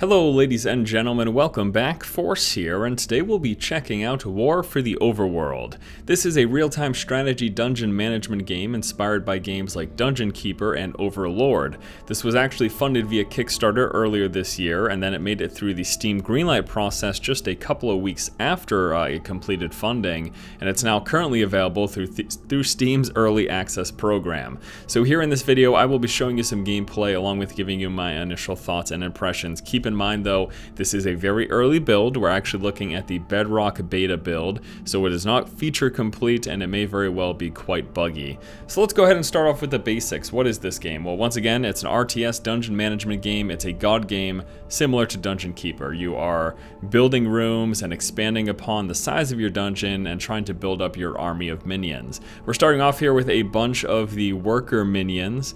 Hello ladies and gentlemen, welcome back, Force here, and today we'll be checking out War for the Overworld. This is a real-time strategy dungeon management game inspired by games like Dungoen Keeper and Overlord. This was actually funded via Kickstarter earlier this year, and then it made it through the Steam greenlight process just a couple of weeks after it completed funding, and it's now currently available through Steam's early access program. So here in this video I will be showing you some gameplay along with giving you my initial thoughts and impressions. Keep in mind though, this is a very early build. We're actually looking at the Bedrock beta build, so it is not feature complete and it may very well be quite buggy. So let's go ahead and start off with the basics. What is this game? Well, once again, it's an RTS dungeon management game. It's a god game similar to Dungeon Keeper. You are building rooms and expanding upon the size of your dungeon and trying to build up your army of minions. We're starting off here with a bunch of the worker minions,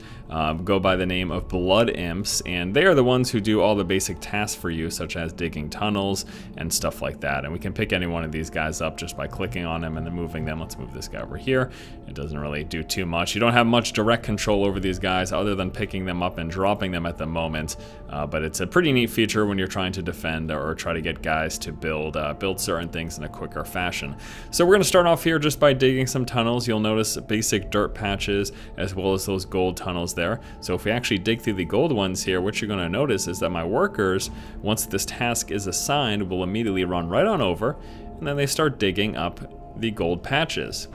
go by the name of blood imps, and they are the ones who do all the basic tasks for you, such as digging tunnels and stuff like that. And we can pick any one of these guys up just by clicking on them and then moving them. Let's move this guy over here. It doesn't really do too much. You don't have much direct control over these guys other than picking them up and dropping them at the moment, but it's a pretty neat feature when you're trying to defend or try to get guys to build certain things in a quicker fashion. So we're going to start off here just by digging some tunnels. You'll notice basic dirt patches as well as those gold tunnels there. So if we actually dig through the gold ones here, what you're going to notice is that my workers, once this task is assigned, will immediately run right on over, and then they start digging up the gold patches.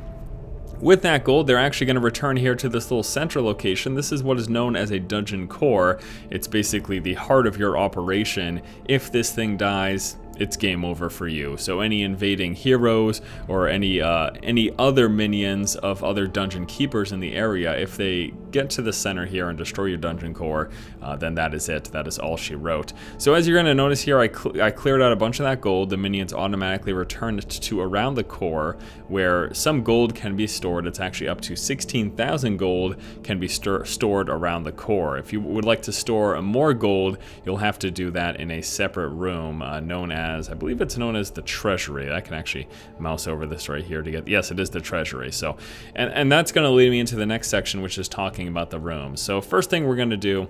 With that gold, they're actually going to return here to this little central location. This is what is known as a dungeon core. It's basically the heart of your operation. If this thing dies, it's game over for you. So any invading heroes or any other minions of other dungeon keepers in the area, if they get to the center here and destroy your dungeon core, then that is it. That is all she wrote. So as you're going to notice here, I cleared out a bunch of that gold. The minions automatically returned to around the core where some gold can be stored. It's actually up to 16,000 gold can be stored around the core. If you would like to store more gold, you'll have to do that in a separate room known as, I believe it's known as the Treasury. I can actually mouse over this right here to get, yes, it is the Treasury. So, and that's going to lead me into the next section, which is talking about the rooms. So first thing we're going to do,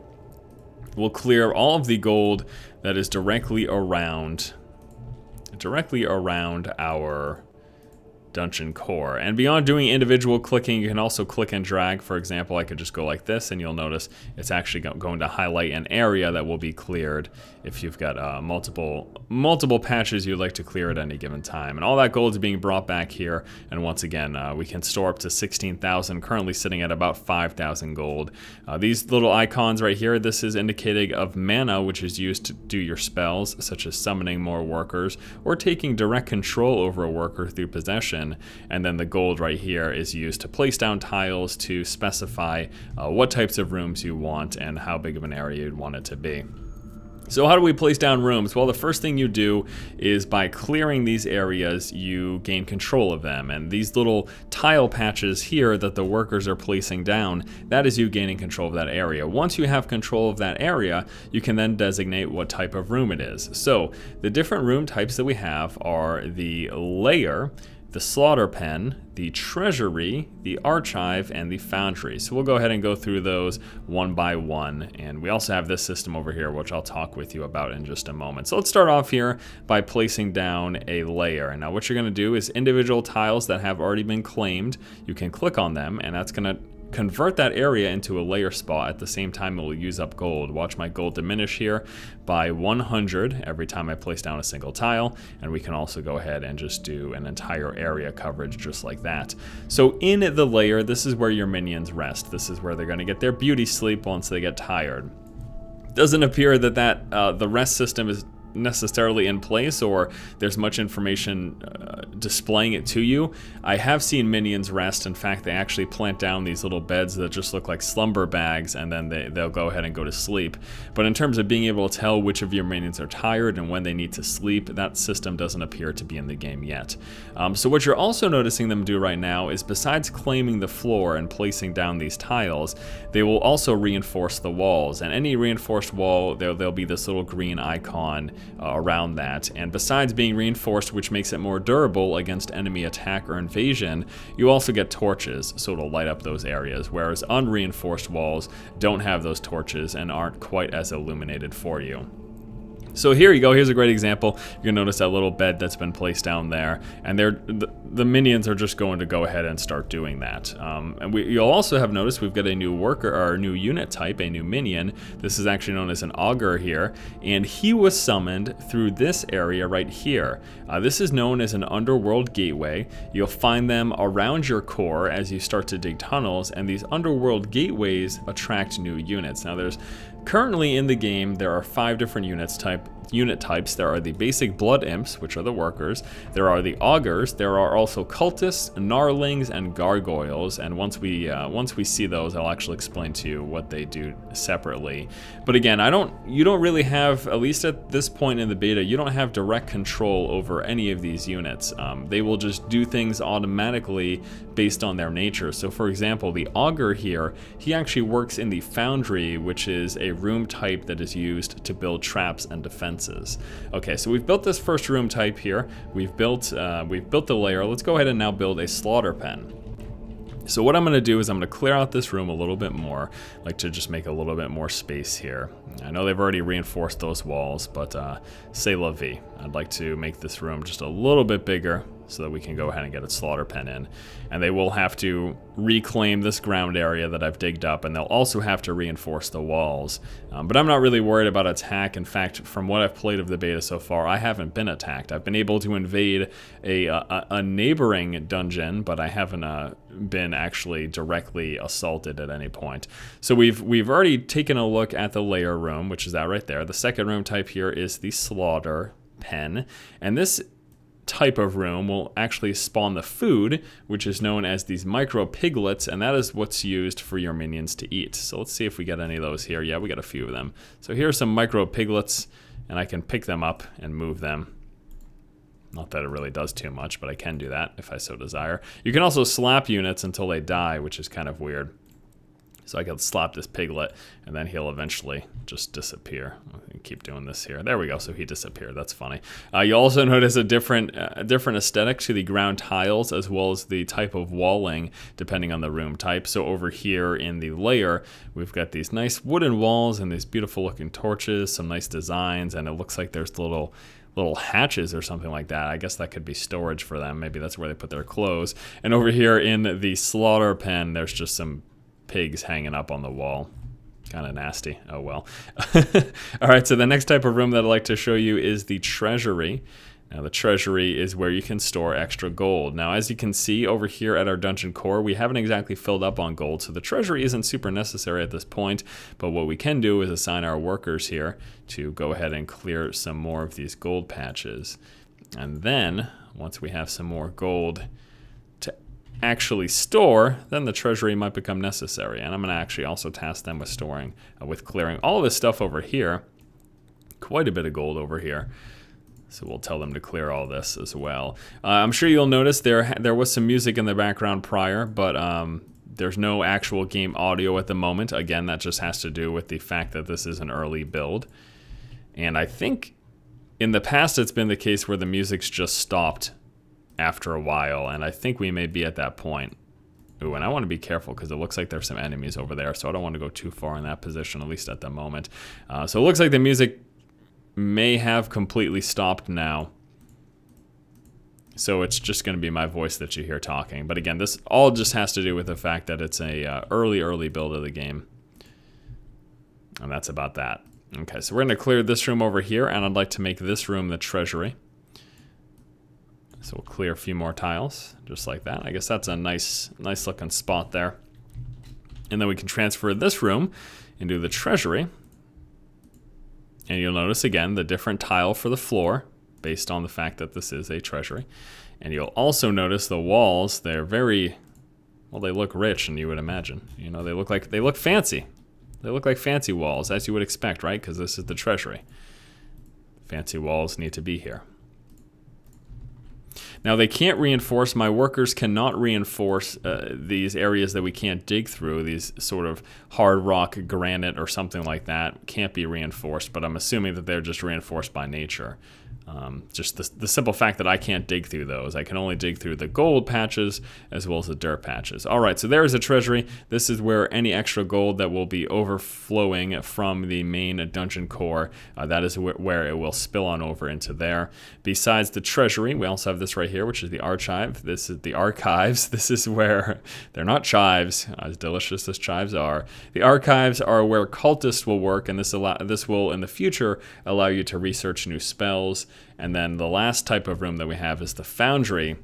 we'll clear all of the gold that is directly around our dungeon core. And beyond doing individual clicking, you can also click and drag. For example, I could just go like this and you'll notice it's actually going to highlight an area that will be cleared if you've got multiple patches you'd like to clear at any given time. And all that gold is being brought back here, and once again we can store up to 16,000, currently sitting at about 5,000 gold. These little icons right here, this is indicating of mana, which is used to do your spells such as summoning more workers or taking direct control over a worker through possession. And then the gold right here is used to place down tiles to specify what types of rooms you want and how big of an area you'd want it to be. So how do we place down rooms? Well, the first thing you do is by clearing these areas, you gain control of them. And these little tile patches here that the workers are placing down, that is you gaining control of that area. Once you have control of that area, you can then designate what type of room it is. So the different room types that we have are the lair, the slaughter pen, the treasury, the archive, and the foundry. So we'll go ahead and go through those one by one. And we also have this system over here, which I'll talk with you about in just a moment. So let's start off here by placing down a layer. Now what you're going to do is individual tiles that have already been claimed, you can click on them, and that's going to convert that area into a layer spot. At the same time, it will use up gold. Watch my gold diminish here by 100 every time I place down a single tile, and we can also go ahead and just do an entire area coverage just like that. So in the layer, this is where your minions rest. This is where they're going to get their beauty sleep once they get tired. Doesn't appear that the rest system is necessarily in place or there's much information displaying it to you. I have seen minions rest. In fact, they actually plant down these little beds that just look like slumber bags, and then they'll go ahead and go to sleep. But in terms of being able to tell which of your minions are tired and when they need to sleep, that system doesn't appear to be in the game yet. So what you're also noticing them do right now is, besides claiming the floor and placing down these tiles, they will also reinforce the walls. And any reinforced wall, there'll be this little green icon around that. And besides being reinforced, which makes it more durable against enemy attack or invasion, you also get torches, so it'll light up those areas, whereas unreinforced walls don't have those torches and aren't quite as illuminated for you. So here you go, here's a great example. You're gonna notice that little bed that's been placed down there, and the minions are just going to go ahead and start doing that. And you'll also have noticed we've got a new worker, or a new unit type, a new minion. This is actually known as an augur here, and he was summoned through this area right here. This is known as an underworld gateway. You'll find them around your core as you start to dig tunnels, and these underworld gateways attract new units. Now currently in the game, there are 5 different unit types. There are the basic blood imps, which are the workers. There are the augurs. There are also cultists, gnarlings, and gargoyles. And once we see those, I'll actually explain to you what they do separately. But again, you don't really have, at least at this point in the beta, you don't have direct control over any of these units. They will just do things automatically based on their nature. So for example, the augur here, he actually works in the Foundry, which is a room type that is used to build traps and defenses. Okay, so we've built this first room type here. We've built the layer. Let's go ahead and now build a slaughter pen. So what I'm going to do is I'm going to clear out this room a little bit more, like to just make a little bit more space here. I know they've already reinforced those walls, but c'est la vie. I'd like to make this room just a little bit bigger so that we can go ahead and get a slaughter pen in. And they will have to reclaim this ground area that I've digged up, and they'll also have to reinforce the walls. But I'm not really worried about attack. In fact, from what I've played of the beta so far, I haven't been attacked. I've been able to invade a neighboring dungeon, but I haven't been actually directly assaulted at any point. So we've already taken a look at the layer room, which is that right there. The second room type here is the slaughter pen, and this type of room will actually spawn the food, which is known as these micro piglets, and that is what's used for your minions to eat. So let's see if we get any of those here. Yeah, we got a few of them. So here are some micro piglets, and I can pick them up and move them. Not that it really does too much, but I can do that if I so desire. You can also slap units until they die, which is kind of weird. So I can slap this piglet, and then he'll eventually just disappear. I can keep doing this here. There we go, so he disappeared. That's funny. You also notice a different aesthetic to the ground tiles, as well as the type of walling, depending on the room type. So over here in the layer, we've got these nice wooden walls and these beautiful looking torches, some nice designs, and it looks like there's little hatches or something like that. I guess that could be storage for them. Maybe that's where they put their clothes. And over here in the slaughter pen, there's just some pigs hanging up on the wall. Kind of nasty. Oh well. Alright, so the next type of room that I'd like to show you is the Treasury. Now the Treasury is where you can store extra gold. Now as you can see over here at our dungeon core, we haven't exactly filled up on gold, so the Treasury isn't super necessary at this point, but what we can do is assign our workers here to go ahead and clear some more of these gold patches. And then, once we have some more gold to actually store, then the Treasury might become necessary. And I'm going to actually also task them with with clearing all this stuff over here. Quite a bit of gold over here. So we'll tell them to clear all this as well. I'm sure you'll notice there was some music in the background prior, but there's no actual game audio at the moment. Again, that just has to do with the fact that this is an early build. And I think in the past it's been the case where the music's just stopped after a while, and I think we may be at that point. Ooh, and I want to be careful because it looks like there's some enemies over there, so I don't want to go too far in that position, at least at the moment. So it looks like the music may have completely stopped now. So it's just going to be my voice that you hear talking. But again, this all just has to do with the fact that it's a early build of the game. And that's about that. Okay, so we're going to clear this room over here, and I'd like to make this room the Treasury. So we'll clear a few more tiles, just like that. I guess that's a nice looking spot there. And then we can transfer this room into the Treasury. And you'll notice again the different tile for the floor, based on the fact that this is a Treasury. And you'll also notice the walls, they're very, well, they look rich, and you would imagine. You know, they look fancy. They look like fancy walls, as you would expect, right? Because this is the Treasury. Fancy walls need to be here. Now they can't reinforce, my workers cannot reinforce these areas that we can't dig through, these sort of hard rock, granite or something like that can't be reinforced, but I'm assuming that they're just reinforced by nature. Just the simple fact that I can't dig through those. I can only dig through the gold patches as well as the dirt patches. All right, so there's a treasury. This is where any extra gold that will be overflowing from the main dungeon core, that is where it will spill on over into there. Besides the treasury, we also have this right here, which is the archive. This is the archives. This is where, they're not chives, as delicious as chives are. The archives are where cultists will work, and this will, in the future, allow you to research new spells. And then the last type of room that we have is the Foundry.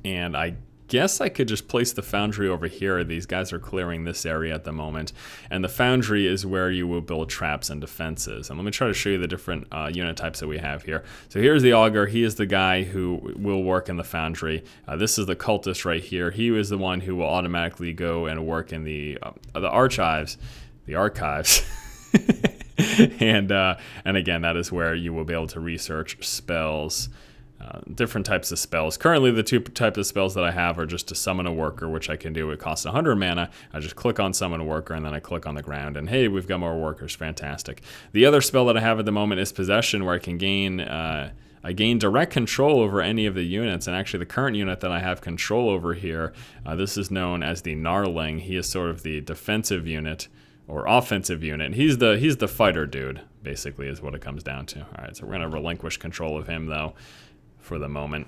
And I guess I could just place the Foundry over here. These guys are clearing this area at the moment. And the Foundry is where you will build traps and defenses. And let me try to show you the different unit types that we have here. So here's the Augur. He is the guy who will work in the Foundry. This is the Cultist right here. He is the one who will automatically go and work in the archives. The archives. And again, that is where you will be able to research spells, different types of spells. Currently, the two types of spells that I have are just to summon a worker, which I can do. It costs 100 mana. I just click on summon a worker, and then I click on the ground, and hey, we've got more workers. Fantastic. The other spell that I have at the moment is Possession, where I can gain... I gain direct control over any of the units, and actually the current unit that I have control over here, this is known as the Gnarling. He is sort of the defensive unit, or offensive unit. He's the fighter dude, basically, is what it comes down to. All right, so we're going to relinquish control of him, though, for the moment.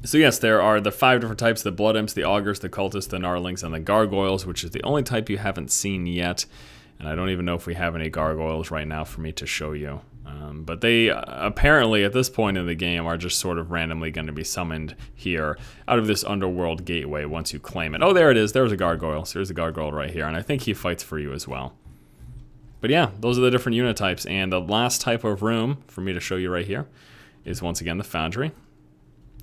So yes, there are the 5 different types: the Blood Imps, the Augurs, the Cultists, the Gnarlings, and the Gargoyles, which is the only type you haven't seen yet. And I don't even know if we have any Gargoyles right now for me to show you. But they apparently, at this point in the game, are just sort of randomly going to be summoned here out of this underworld gateway once you claim it. Oh, there it is. There's a Gargoyle. So there's a Gargoyle right here, and I think he fights for you as well. But yeah, those are the different unit types. And the last type of room for me to show you right here is, once again, the Foundry.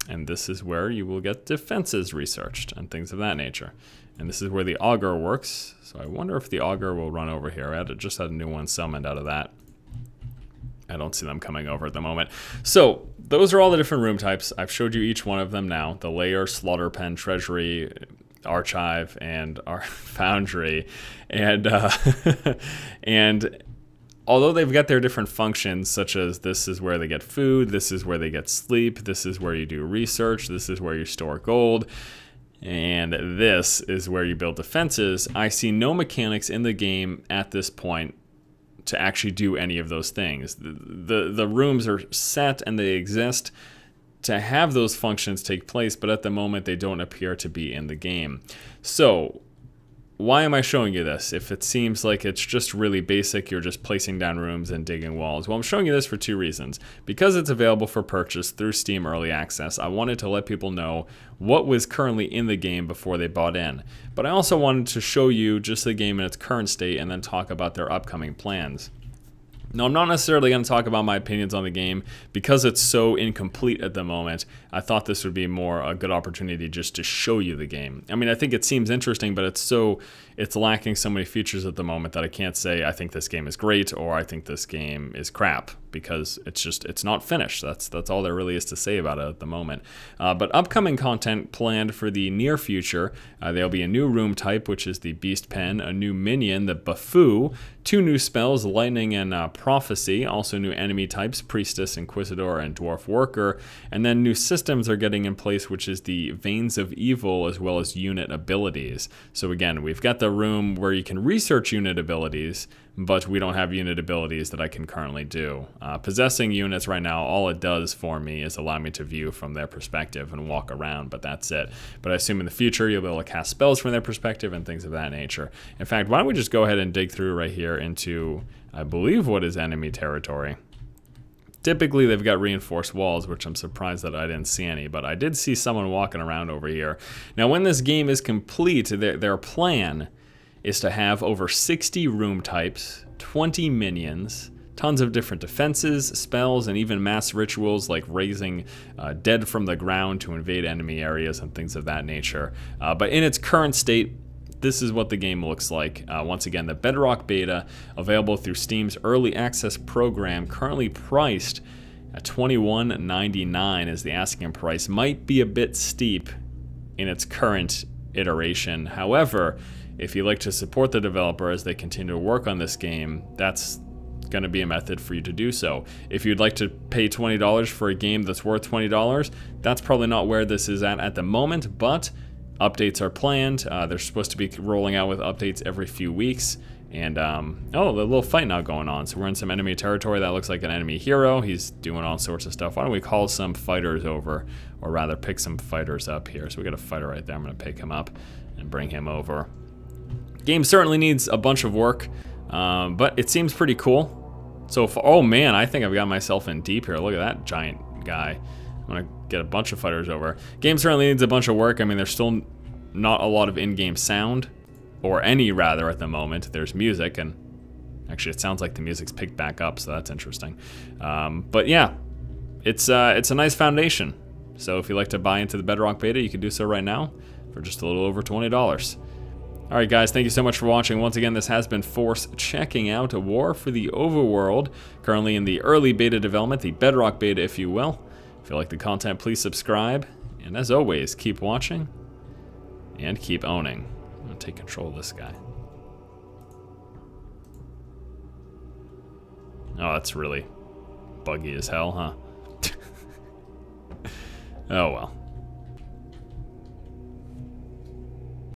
And this is where you will get defenses researched and things of that nature. And this is where the Augur works. So I wonder if the Augur will run over here. I just had a new one summoned out of that. I don't see them coming over at the moment. So those are all the different room types. I've showed you each one of them now. The Lair, Slaughter Pen, Treasury, Archive, and our Foundry. And, and although they've got their different functions, such as this is where they get food, this is where they get sleep, this is where you do research, this is where you store gold, and this is where you build defenses, I see no mechanics in the game at this point to actually do any of those things. The rooms are set and they exist to have those functions take place, but at the moment they don't appear to be in the game. So why am I showing you this? If it seems like it's just really basic, you're just placing down rooms and digging walls. Well, I'm showing you this for 2 reasons. Because it's available for purchase through Steam Early Access, I wanted to let people know what was currently in the game before they bought in. But I also wanted to show you just the game in its current state and then talk about their upcoming plans. Now, I'm not necessarily going to talk about my opinions on the game because it's so incomplete at the moment. I thought this would be more a good opportunity just to show you the game. I mean, I think it seems interesting, but it's lacking so many features at the moment that I can't say I think this game is great or I think this game is crap, because it's not finished. That's all there really is to say about it at the moment. But upcoming content planned for the near future, there'll be a new room type, which is the Beast Pen, a new minion, the Buffu, 2 new spells, Lightning and Prophecy, also new enemy types, Priestess, Inquisitor, and Dwarf Worker, and then new systems are getting in place, which is the Veins of Evil, as well as unit abilities. So again, we've got the room where you can research unit abilities, but we don't have unit abilities that I can currently do. Possessing units right now, all it does for me is allow me to view from their perspective and walk around, but that's it. But I assume in the future you'll be able to cast spells from their perspective and things of that nature. In fact, why don't we just go ahead and dig through right here into, I believe, what is enemy territory. Typically they've got reinforced walls, which I'm surprised that I didn't see any, but I did see someone walking around over here. Now when this game is complete, their plan is to have over 60 room types, 20 minions, tons of different defenses, spells, and even mass rituals like raising dead from the ground to invade enemy areas and things of that nature. But in its current state, this is what the game looks like. Once again, the Bedrock beta, available through Steam's Early Access program, currently priced at $21.99 is the asking price. Might be a bit steep in its current iteration. However, if you'd like to support the developer as they continue to work on this game, that's going to be a method for you to do so. If you'd like to pay $20 for a game that's worth $20, that's probably not where this is at the moment, but updates are planned. They're supposed to be rolling out with updates every few weeks. And, oh, a little fight now going on. So we're in some enemy territory. That looks like an enemy hero. He's doing all sorts of stuff. Why don't we call some fighters over, or rather pick some fighters up here. So we got a fighter right there. I'm going to pick him up and bring him over. Game certainly needs a bunch of work, but it seems pretty cool. So, oh man, I think I've got myself in deep here. Look at that giant guy. I'm going to get a bunch of fighters over. Game certainly needs a bunch of work. I mean, there's still not a lot of in-game sound. Or any, rather, at the moment. There's music, and actually it sounds like the music's picked back up, so that's interesting. But yeah, it's a nice foundation. So if you'd like to buy into the Bedrock beta, you can do so right now for just a little over $20. Alright guys, thank you so much for watching. Once again, this has been Force checking out A War for the Overworld, currently in the early beta development, the Bedrock beta if you will. If you like the content, please subscribe, and as always, keep watching and keep owning. I'm gonna take control of this guy. Oh, that's really buggy as hell, huh? Oh well.